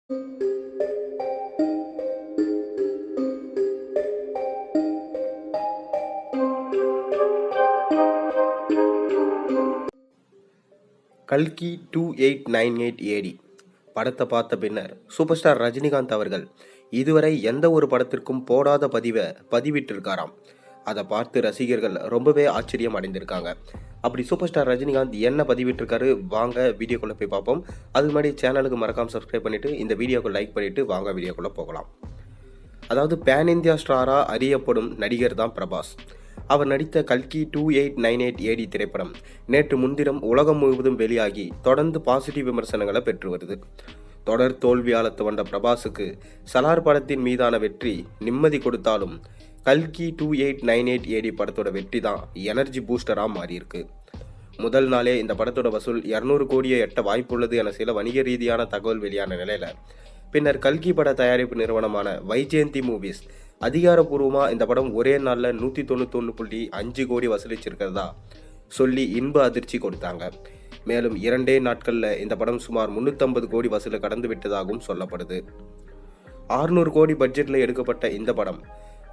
கல்கி 2898 ஏடி படத்தை பார்த்த பின்னர் சூப்பர் ஸ்டார் ரஜினிகாந்த் அவர்கள் இதுவரை எந்த ஒரு படத்திற்கும் போடாத பதிவை பதிவிட்டிருக்காராம். அதை பார்த்து ரசிகர்கள் ரொம்பவே ஆச்சரியம் அடைந்திருக்காங்க. அப்படி சூப்பர் ஸ்டார் ரஜினிகாந்த் என்ன பதிவிட்டிருக்காரு, வாங்க வீடியோக்குள்ளே போய் பார்ப்போம். அதுக்கு முன்னாடி சேனலுக்கு மறக்காமல் சப்ஸ்கிரைப் பண்ணிவிட்டு இந்த வீடியோக்கு லைக் பண்ணிவிட்டு வாங்க வீடியோக்குள்ளே போகலாம். அதாவது பேன் இந்தியா ஸ்டாராக அறியப்படும் நடிகர் தான் பிரபாஸ். அவர் நடித்த கல்கி 2898 ஏடி திரைப்படம் நேற்று முன்தினம் உலகம் முழுவதும் வெளியாகி தொடர்ந்து பாசிட்டிவ் விமர்சனங்களை பெற்று வருது. தொடர் தோல்வியால் துவண்ட பிரபாஸுக்கு சலார் படத்தின் மீதான வெற்றி நிம்மதி கொடுத்தாலும் கல்கி 2898 ஏடி படத்தோட வெற்றி தான் எனர்ஜி பூஸ்டராக மாறியிருக்கு. முதல் நாளே இந்த படத்தோட வசூல் 200 கோடியை எட்ட வாய்ப்புள்ளது என சில வணிக ரீதியான தகவல் வெளியான நிலையில பின்னர் கல்கி பட தயாரிப்பு நிறுவனமான வைஜெயந்தி மூவிஸ் அதிகாரப்பூர்வமாக இந்த படம் ஒரே நாளில் 191.5 கோடி வசூலிச்சிருக்கிறதா சொல்லி இன்ப அதிர்ச்சி கொடுத்தாங்க. மேலும் 2 நாட்களில் இந்த படம் சுமார் 350 கோடி வசூலை கடந்து விட்டதாகவும் சொல்லப்படுது. 600 கோடி பட்ஜெட்டில் எடுக்கப்பட்ட இந்த படம்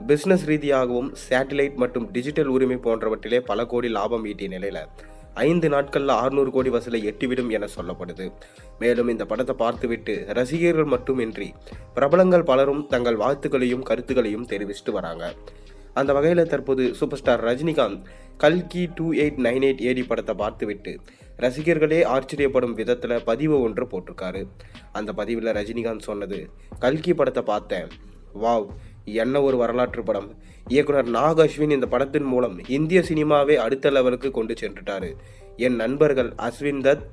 பிஸ்னஸ் ரீதியாகவும் சேட்டிலைட் மற்றும் டிஜிட்டல் உரிமை போன்றவற்றிலே பல கோடி லாபம் ஈட்டிய நிலையில் 5 நாட்களில் 600 கோடி வசூலை எட்டிவிடும் என சொல்லப்படுது. மேலும் இந்த படத்தை பார்த்துவிட்டு ரசிகர்கள் மட்டுமின்றி பிரபலங்கள் பலரும் தங்கள் வாழ்த்துக்களையும் கருத்துக்களையும் தெரிவிச்சுட்டு வராங்க. அந்த வகையில் தற்போது சூப்பர் ஸ்டார் ரஜினிகாந்த் கல்கி 2898 ஏடி படத்தை பார்த்துவிட்டு ரசிகர்களே ஆச்சரியப்படும் விதத்தில் பதிவு ஒன்று போட்டிருக்காரு. அந்த பதிவில் ரஜினிகாந்த் சொன்னது, கல்கி படத்தை பார்த்தேன், வாவ், என்ன ஒரு வரலாற்று படம். இயக்குனர் நாக் அஸ்வின் இந்த படத்தின் மூலம் இந்திய சினிமாவை அடுத்த லெவலுக்கு கொண்டு சென்றுட்டாரு. என் நண்பர்கள் அஸ்வின் தத்,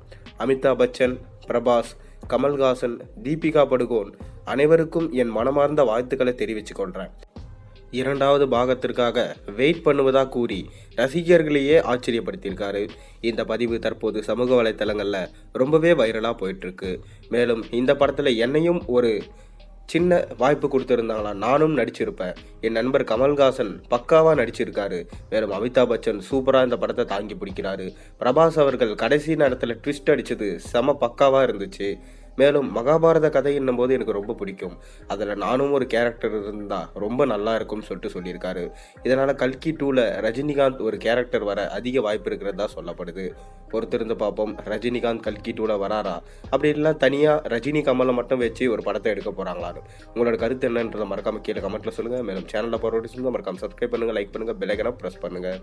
அமிதாப் பச்சன், பிரபாஸ், கமல்ஹாசன், தீபிகா படுகோன் அனைவருக்கும் என் மனமார்ந்த வாழ்த்துக்களை தெரிவித்துக் கொள்கிறேன். 2வது பாகத்திற்காக வெயிட் பண்ணுவதா கூறி ரசிகர்களையே ஆச்சரியப்படுத்தியிருக்காரு. இந்த பதிவு தற்போது சமூக வலைத்தளங்களில் ரொம்பவே வைரலாக போயிட்டுருக்கு. மேலும் இந்த படத்தில் என்னையும் ஒரு சின்ன வாய்ப்பு கொடுத்துருந்தாங்களா, நானும் நடிச்சிருப்பேன். என் நண்பர் கமல்ஹாசன் பக்காவாக நடிச்சிருக்காரு. மேலும் அமிதாப் பச்சன் சூப்பராக இந்த படத்தை தாங்கி பிடிக்கிறாரு. பிரபாஸ் அவர்கள் கடைசி நேரத்தில் ட்விஸ்ட் அடித்தது செம பக்காவாக இருந்துச்சு. மேலும் மகாபாரத கதை என்னும்போது எனக்கு ரொம்ப பிடிக்கும். அதில் நானும் ஒரு கேரக்டர் இருந்தால் ரொம்ப நல்லா இருக்கும்னு சொல்லிட்டு சொல்லியிருக்காரு. இதனால் கல்கி 2ல் ரஜினிகாந்த் ஒரு கேரக்டர் வர அதிக வாய்ப்பு இருக்கிறதா சொல்லப்படுது. பொறுத்திருந்து பார்ப்போம், ரஜினிகாந்த் கல்கி 2ல் வராரா, அப்படி இல்லை தனியாக ரஜினி கமலை மட்டும் வச்சு ஒரு படத்தை எடுக்க போகிறாங்களான்னு உங்களோட கருத்து என்னன்றதை மறக்காமல் கீழே கமெண்ட்டில் சொல்லுங்கள். மேலும் சேனலில் போகிற மறக்காமல் சப்ஸ்கிரைப் பண்ணுங்கள், லைக் பண்ணுங்கள், பெல் ஐகானை ப்ரெஸ் பண்ணுங்கள்.